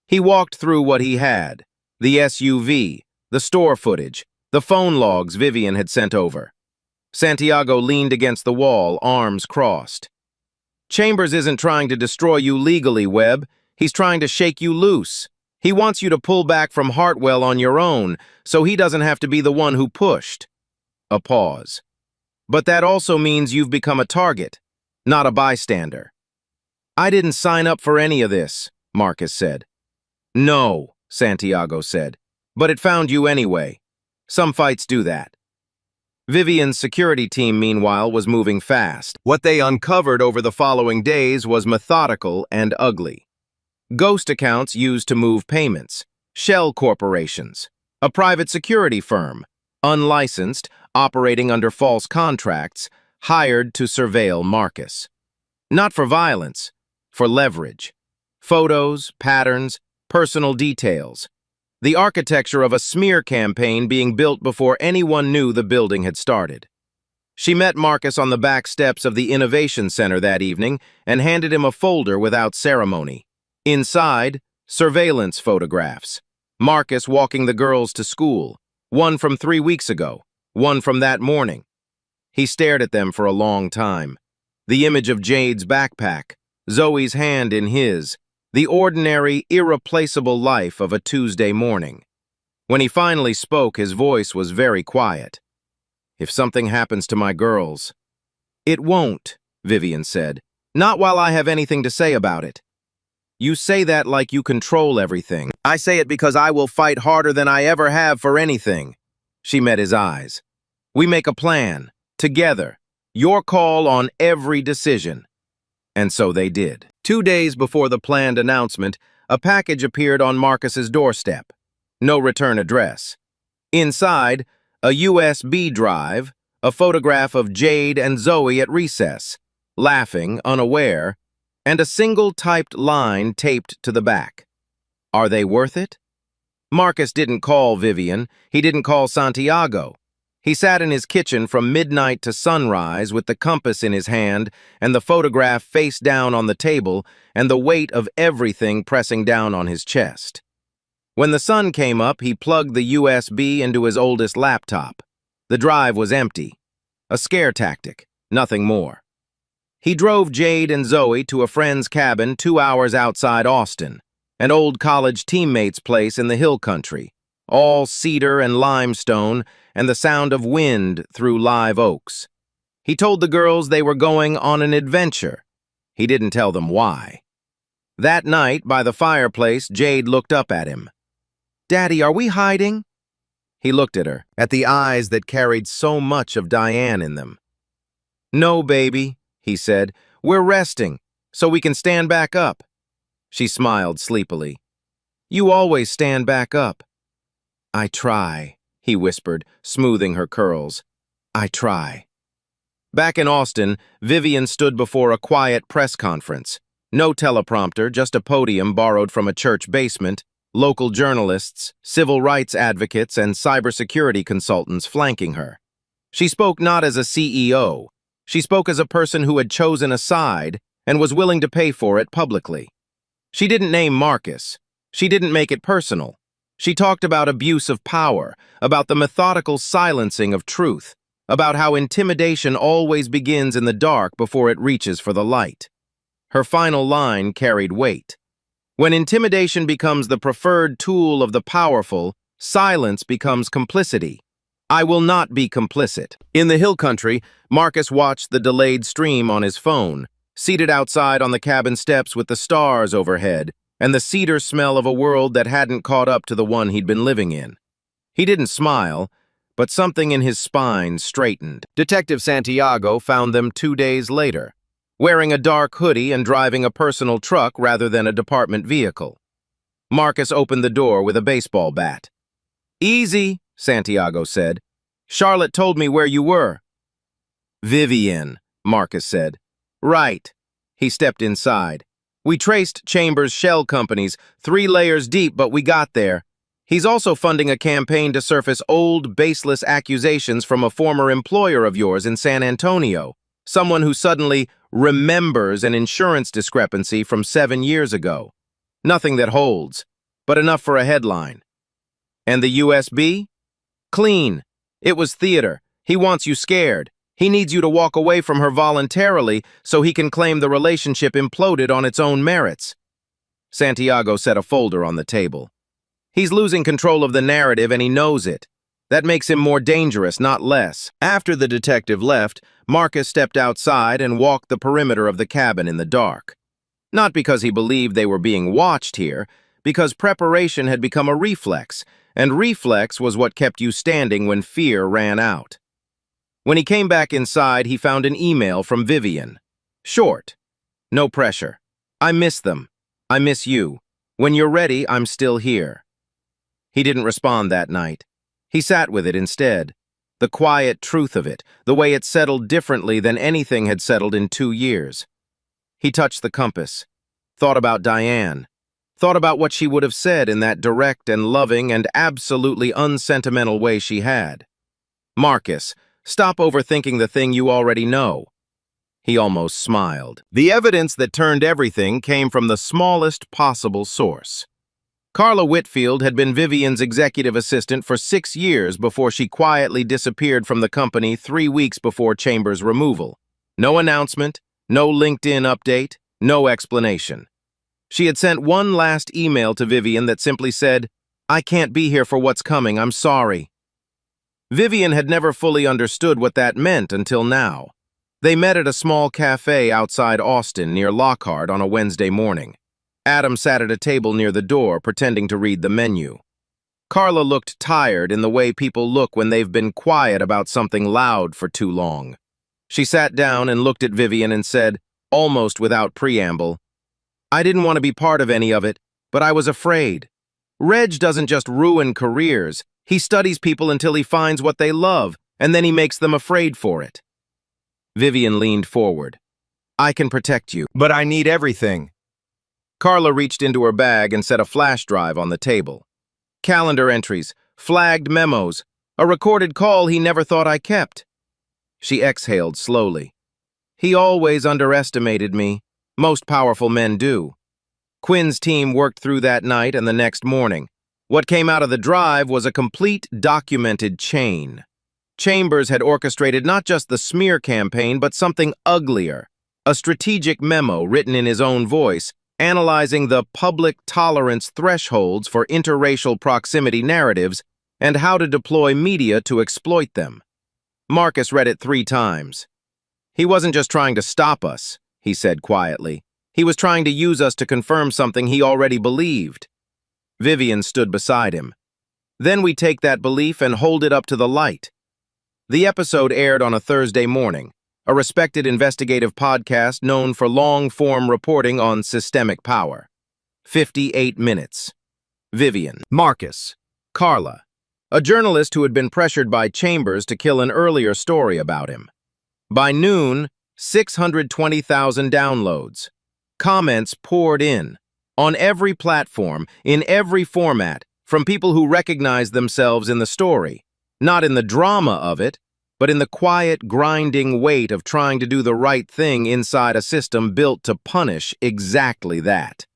Speaker 1: He walked through what he had: the SUV, the store footage, the phone logs Vivian had sent over. Santiago leaned against the wall, arms crossed. "Chambers isn't trying to destroy you legally, Webb. He's trying to shake you loose. He wants you to pull back from Hartwell on your own, so he doesn't have to be the one who pushed." A pause. "But that also means you've become a target, not a bystander." "I didn't sign up for any of this," Marcus said. "No," Santiago said, "but it found you anyway. Some fights do that." Vivian's security team, meanwhile, was moving fast. What they uncovered over the following days was methodical and ugly. Ghost accounts used to move payments, shell corporations, a private security firm, unlicensed, operating under false contracts, hired to surveil Marcus. Not for violence, for leverage. Photos, patterns, personal details. The architecture of a smear campaign being built before anyone knew the building had started. She met Marcus on the back steps of the Innovation Center that evening and handed him a folder without ceremony. Inside, surveillance photographs. Marcus walking the girls to school, one from 3 weeks ago, one from that morning. He stared at them for a long time. The image of Jade's backpack, Zoe's hand in his, The ordinary, irreplaceable life of a Tuesday morning. When he finally spoke, his voice was very quiet. "If something happens to my girls—" "It won't," Vivian said. "Not while I have anything to say about it." "You say that like you control everything." "I say it because I will fight harder than I ever have for anything." She met his eyes. "We make a plan, together. Your call on every decision." And so they did. 2 days before the planned announcement, a package appeared on Marcus's doorstep. No return address. Inside, a USB drive, a photograph of Jade and Zoe at recess, laughing, unaware, and a single typed line taped to the back. Are they worth it? Marcus didn't call Vivian. He didn't call Santiago. He sat in his kitchen from midnight to sunrise with the compass in his hand and the photograph face down on the table and the weight of everything pressing down on his chest. When the sun came up, he plugged the USB into his oldest laptop. The drive was empty. A scare tactic, nothing more. He drove Jade and Zoe to a friend's cabin 2 hours outside Austin, an old college teammate's place in the hill country, all cedar and limestone and the sound of wind through live oaks. He told the girls they were going on an adventure. He didn't tell them why. That night, by the fireplace, Jade looked up at him. "Daddy, are we hiding?" He looked at her, at the eyes that carried so much of Diane in them. "No, baby," he said. "We're resting, so we can stand back up." She smiled sleepily. "You always stand back up." "I try," he whispered, smoothing her curls. "I try." Back in Austin, Vivian stood before a quiet press conference. No teleprompter, just a podium borrowed from a church basement, local journalists, civil rights advocates, and cybersecurity consultants flanking her. She spoke not as a CEO. She spoke as a person who had chosen a side and was willing to pay for it publicly. She didn't name Marcus. She didn't make it personal. She talked about abuse of power, about the methodical silencing of truth, about how intimidation always begins in the dark before it reaches for the light. Her final line carried weight. When intimidation becomes the preferred tool of the powerful, silence becomes complicity. I will not be complicit. In the hill country, Marcus watched the delayed stream on his phone, seated outside on the cabin steps with the stars overhead and the cedar smell of a world that hadn't caught up to the one he'd been living in. He didn't smile, but something in his spine straightened. Detective Santiago found them 2 days later, wearing a dark hoodie and driving a personal truck rather than a department vehicle. Marcus opened the door with a baseball bat. "Easy," Santiago said. "Charlotte told me where you were." "Vivian," Marcus said. "Right." He stepped inside. "We traced Chambers' shell companies, 3 layers deep, but we got there. He's also funding a campaign to surface old, baseless accusations from a former employer of yours in San Antonio, someone who suddenly remembers an insurance discrepancy from 7 years ago. Nothing that holds, but enough for a headline. And the USB? Clean. It was theater. He wants you scared. He needs you to walk away from her voluntarily so he can claim the relationship imploded on its own merits." Santiago set a folder on the table. "He's losing control of the narrative and he knows it. That makes him more dangerous, not less." After the detective left, Marcus stepped outside and walked the perimeter of the cabin in the dark. Not because he believed they were being watched here, because preparation had become a reflex, and reflex was what kept you standing when fear ran out. When he came back inside, he found an email from Vivian. Short. "No pressure. I miss them. I miss you. When you're ready, I'm still here." He didn't respond that night. He sat with it instead. The quiet truth of it, the way it settled differently than anything had settled in 2 years. He touched the compass, thought about Diane, thought about what she would have said in that direct and loving and absolutely unsentimental way she had. "Marcus, stop overthinking the thing you already know." He almost smiled. The evidence that turned everything came from the smallest possible source. Carla Whitfield had been Vivian's executive assistant for 6 years before she quietly disappeared from the company 3 weeks before Chambers' removal. No announcement, no LinkedIn update, no explanation. She had sent one last email to Vivian that simply said, "I can't be here for what's coming, I'm sorry." Vivian had never fully understood what that meant until now. They met at a small cafe outside Austin near Lockhart on a Wednesday morning. Adam sat at a table near the door, pretending to read the menu. Carla looked tired in the way people look when they've been quiet about something loud for too long. She sat down and looked at Vivian and said, almost without preamble, "I didn't want to be part of any of it, but I was afraid. Reg doesn't just ruin careers. He studies people until he finds what they love, and then he makes them afraid for it." Vivian leaned forward. "I can protect you, but I need everything." Carla reached into her bag and set a flash drive on the table. Calendar entries, flagged memos, a recorded call he never thought I kept. She exhaled slowly. "He always underestimated me. Most powerful men do." Quinn's team worked through that night and the next morning. What came out of the drive was a complete documented chain. Chambers had orchestrated not just the smear campaign, but something uglier, a strategic memo written in his own voice, analyzing the public tolerance thresholds for interracial proximity narratives and how to deploy media to exploit them. Marcus read it 3 times. "He wasn't just trying to stop us," he said quietly. "He was trying to use us to confirm something he already believed." Vivian stood beside him. "Then we take that belief and hold it up to the light." The episode aired on a Thursday morning, a respected investigative podcast known for long-form reporting on systemic power. 58 minutes. Vivian, Marcus, Carla, a journalist who had been pressured by Chambers to kill an earlier story about him. By noon, 620,000 downloads. Comments poured in, on every platform, in every format, from people who recognized themselves in the story, not in the drama of it, but in the quiet, grinding weight of trying to do the right thing inside a system built to punish exactly that.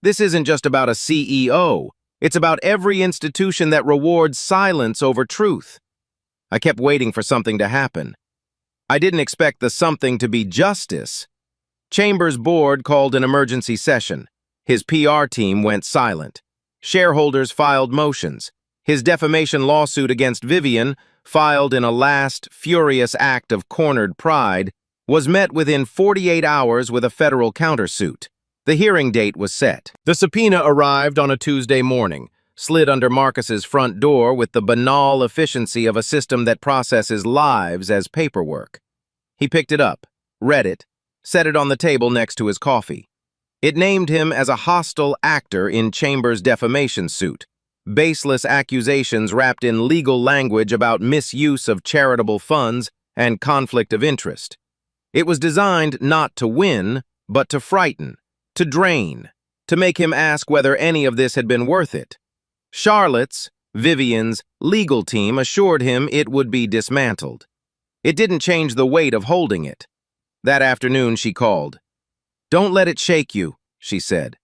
Speaker 1: This isn't just about a CEO. It's about every institution that rewards silence over truth. I kept waiting for something to happen. I didn't expect the something to be justice. Chambers' board called an emergency session. His PR team went silent. Shareholders filed motions. His defamation lawsuit against Vivian, filed in a last, furious act of cornered pride, was met within 48 hours with a federal countersuit. The hearing date was set. The subpoena arrived on a Tuesday morning, slid under Marcus's front door with the banal efficiency of a system that processes lives as paperwork. He picked it up, read it, set it on the table next to his coffee. It named him as a hostile actor in Chambers' defamation suit. Baseless accusations wrapped in legal language about misuse of charitable funds and conflict of interest. It was designed not to win, but to frighten, to drain, to make him ask whether any of this had been worth it. Charlotte's, Vivian's, legal team assured him it would be dismantled. It didn't change the weight of holding it. That afternoon she called. "Don't let it shake you," she said.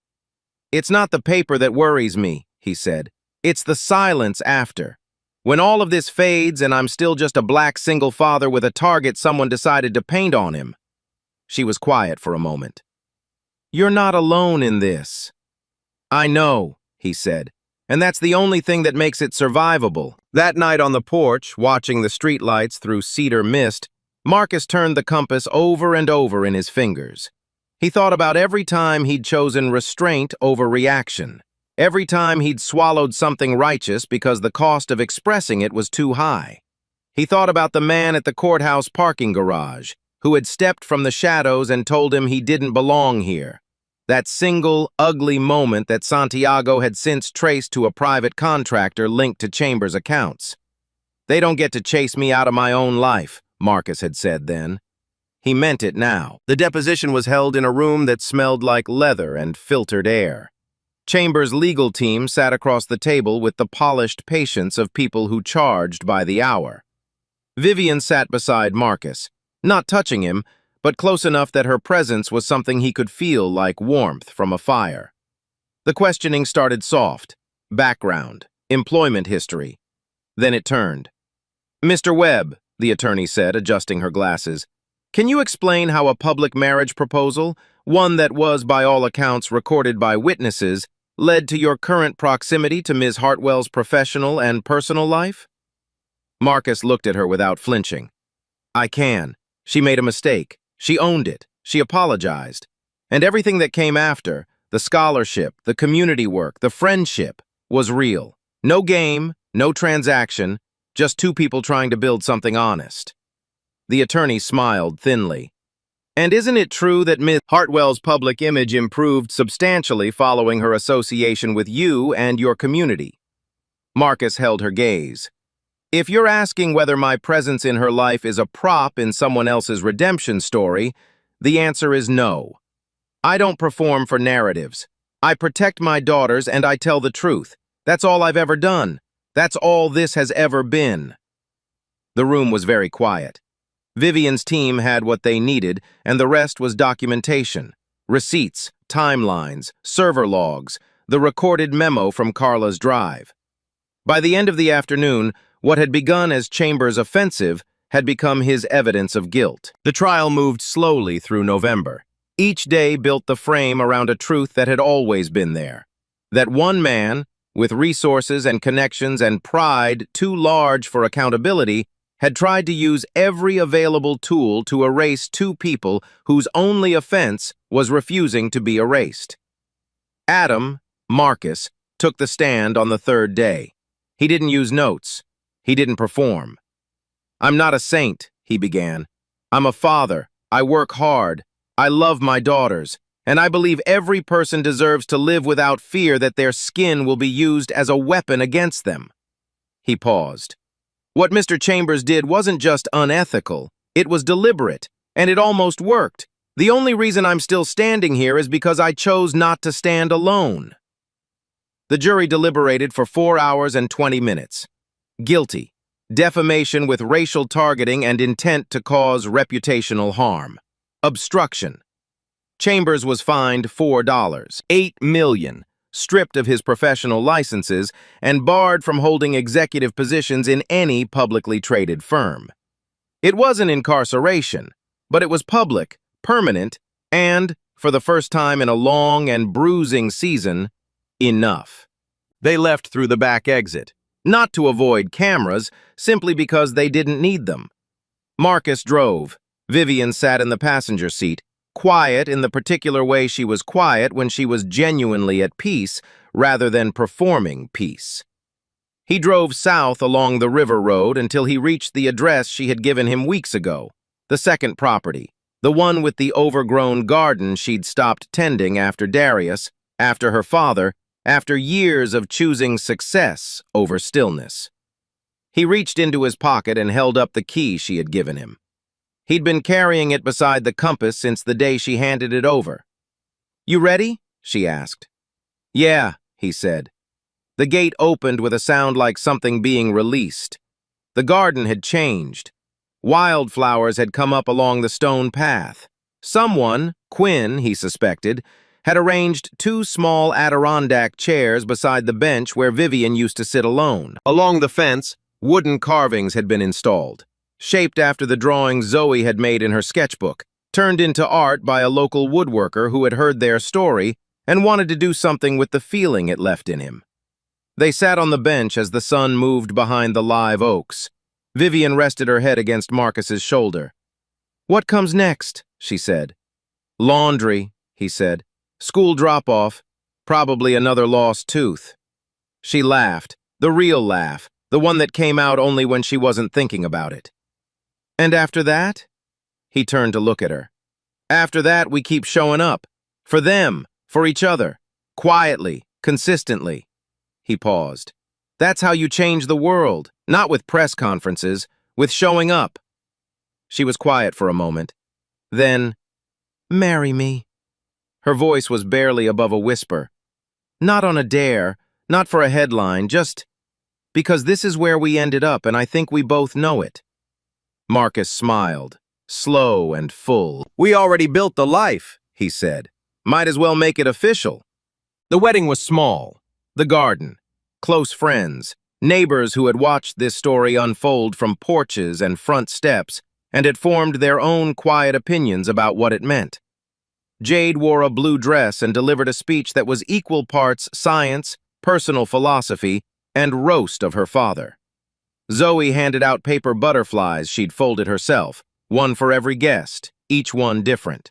Speaker 1: "It's not the paper that worries me," he said. "It's the silence after. When all of this fades and I'm still just a black single father with a target someone decided to paint on him." She was quiet for a moment. "You're not alone in this." "I know," he said, "and that's the only thing that makes it survivable." That night on the porch, watching the streetlights through cedar mist, Marcus turned the compass over and over in his fingers. He thought about every time he'd chosen restraint over reaction. Every time he'd swallowed something righteous because the cost of expressing it was too high. He thought about the man at the courthouse parking garage who had stepped from the shadows and told him he didn't belong here. That single, ugly moment that Santiago had since traced to a private contractor linked to Chambers' accounts. "They don't get to chase me out of my own life," Marcus had said then. He meant it now. The deposition was held in a room that smelled like leather and filtered air. Chambers' legal team sat across the table with the polished patience of people who charged by the hour. Vivian sat beside Marcus, not touching him, but close enough that her presence was something he could feel like warmth from a fire. The questioning started soft. Background, employment history. Then it turned. "Mr. Webb," the attorney said, adjusting her glasses, "can you explain how a public marriage proposal, one that was, by all accounts, recorded by witnesses, led to your current proximity to Ms. Hartwell's professional and personal life? Marcus looked at her without flinching. I can. She made a mistake. She owned it. She apologized. And everything that came after, the scholarship, the community work, the friendship, was real. No game, no transaction, just two people trying to build something honest. The attorney smiled thinly. And isn't it true that Ms. Hartwell's public image improved substantially following her association with you and your community? Marcus held her gaze. If you're asking whether my presence in her life is a prop in someone else's redemption story, the answer is no. I don't perform for narratives. I protect my daughters and I tell the truth. That's all I've ever done. That's all this has ever been. The room was very quiet. Vivian's team had what they needed, and the rest was documentation. Receipts, timelines, server logs, the recorded memo from Carla's drive. By the end of the afternoon, what had begun as Chambers' offensive had become his evidence of guilt. The trial moved slowly through November. Each day built the frame around a truth that had always been there. That one man, with resources and connections and pride too large for accountability, had tried to use every available tool to erase two people whose only offense was refusing to be erased. Adam, Marcus, took the stand on the third day. He didn't use notes. He didn't perform. I'm not a saint, he began. I'm a father. I work hard. I love my daughters. And I believe every person deserves to live without fear that their skin will be used as a weapon against them. He paused. What Mr. Chambers did wasn't just unethical. It was deliberate, and it almost worked. The only reason I'm still standing here is because I chose not to stand alone. The jury deliberated for 4 hours and 20 minutes. Guilty. Defamation with racial targeting and intent to cause reputational harm. Obstruction. Chambers was fined $4, $8 million, stripped of his professional licenses, and barred from holding executive positions in any publicly traded firm. It wasn't incarceration, but it was public, permanent, and, for the first time in a long and bruising season, enough. They left through the back exit, not to avoid cameras, simply because they didn't need them. Marcus drove. Vivian sat in the passenger seat, quiet in the particular way she was quiet when she was genuinely at peace rather than performing peace. He drove south along the river road until he reached the address she had given him weeks ago, the second property, the one with the overgrown garden she'd stopped tending after Darius, after her father, after years of choosing success over stillness. He reached into his pocket and held up the key she had given him. He'd been carrying it beside the compass since the day she handed it over. You ready? She asked. Yeah, he said. The gate opened with a sound like something being released. The garden had changed. Wildflowers had come up along the stone path. Someone, Quinn, he suspected, had arranged 2 small Adirondack chairs beside the bench where Vivian used to sit alone. Along the fence, wooden carvings had been installed, shaped after the drawings Zoe had made in her sketchbook, turned into art by a local woodworker who had heard their story and wanted to do something with the feeling it left in him. They sat on the bench as the sun moved behind the live oaks. Vivian rested her head against Marcus's shoulder. What comes next? She said. Laundry, he said. School drop-off. Probably another lost tooth. She laughed, the real laugh, the one that came out only when she wasn't thinking about it. And after that? He turned to look at her. After that, we keep showing up. For them, for each other. Quietly, consistently. He paused. That's how you change the world, not with press conferences, with showing up. She was quiet for a moment. Then, marry me. Her voice was barely above a whisper. Not on a dare, not for a headline, just because this is where we ended up and I think we both know it. Marcus smiled, slow and full. We already built the life, he said. Might as well make it official. The wedding was small. The garden. Close friends. Neighbors who had watched this story unfold from porches and front steps and had formed their own quiet opinions about what it meant. Jade wore a blue dress and delivered a speech that was equal parts science, personal philosophy, and roast of her father. Zoe handed out paper butterflies she'd folded herself, one for every guest, each one different.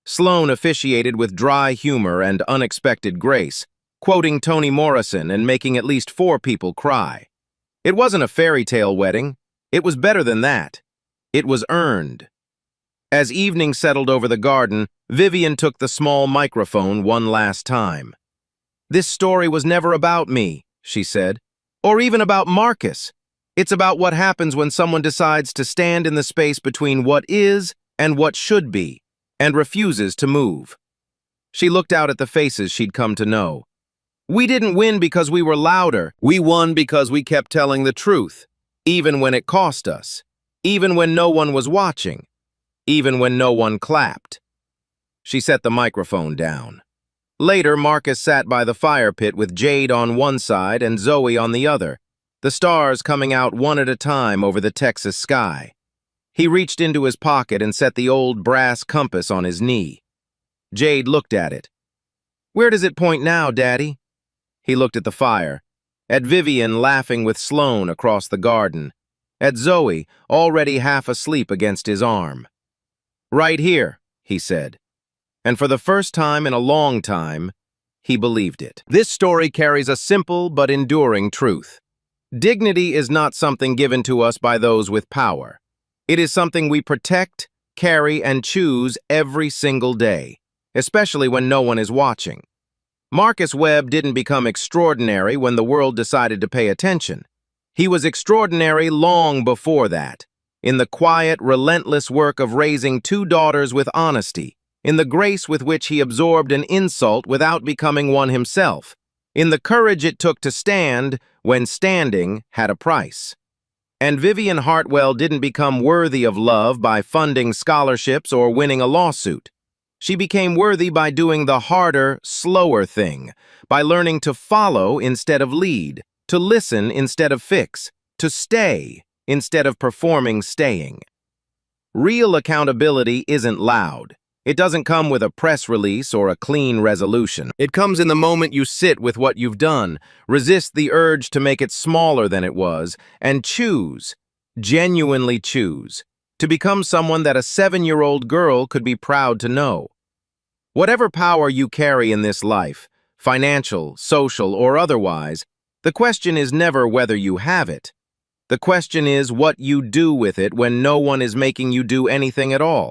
Speaker 1: Sloane officiated with dry humor and unexpected grace, quoting Toni Morrison and making at least 4 people cry. It wasn't a fairy tale wedding. It was better than that. It was earned. As evening settled over the garden, Vivian took the small microphone one last time. "This story was never about me," she said, "or even about Marcus. It's about what happens when someone decides to stand in the space between what is and what should be, and refuses to move." She looked out at the faces she'd come to know. "We didn't win because we were louder. We won because we kept telling the truth, even when it cost us, even when no one was watching, even when no one clapped." She set the microphone down. Later, Marcus sat by the fire pit with Jade on one side and Zoe on the other, the stars coming out one at a time over the Texas sky. He reached into his pocket and set the old brass compass on his knee. Jade looked at it. "Where does it point now, Daddy?" He looked at the fire, at Vivian laughing with Sloane across the garden, at Zoe already half asleep against his arm. "Right here," he said. And for the first time in a long time, he believed it. This story carries a simple but enduring truth. Dignity is not something given to us by those with power. It is something we protect, carry, and choose every single day, especially when no one is watching. Marcus Webb didn't become extraordinary when the world decided to pay attention. He was extraordinary long before that, in the quiet, relentless work of raising 2 daughters with honesty, in the grace with which he absorbed an insult without becoming one himself, in the courage it took to stand when standing had a price. And Vivian Hartwell didn't become worthy of love by funding scholarships or winning a lawsuit. She became worthy by doing the harder, slower thing, by learning to follow instead of lead, to listen instead of fix, to stay instead of performing staying. Real accountability isn't loud. It doesn't come with a press release or a clean resolution. It comes in the moment you sit with what you've done, resist the urge to make it smaller than it was, and choose, genuinely choose, to become someone that a 7-year-old girl could be proud to know. Whatever power you carry in this life, financial, social, or otherwise, the question is never whether you have it. The question is what you do with it when no one is making you do anything at all.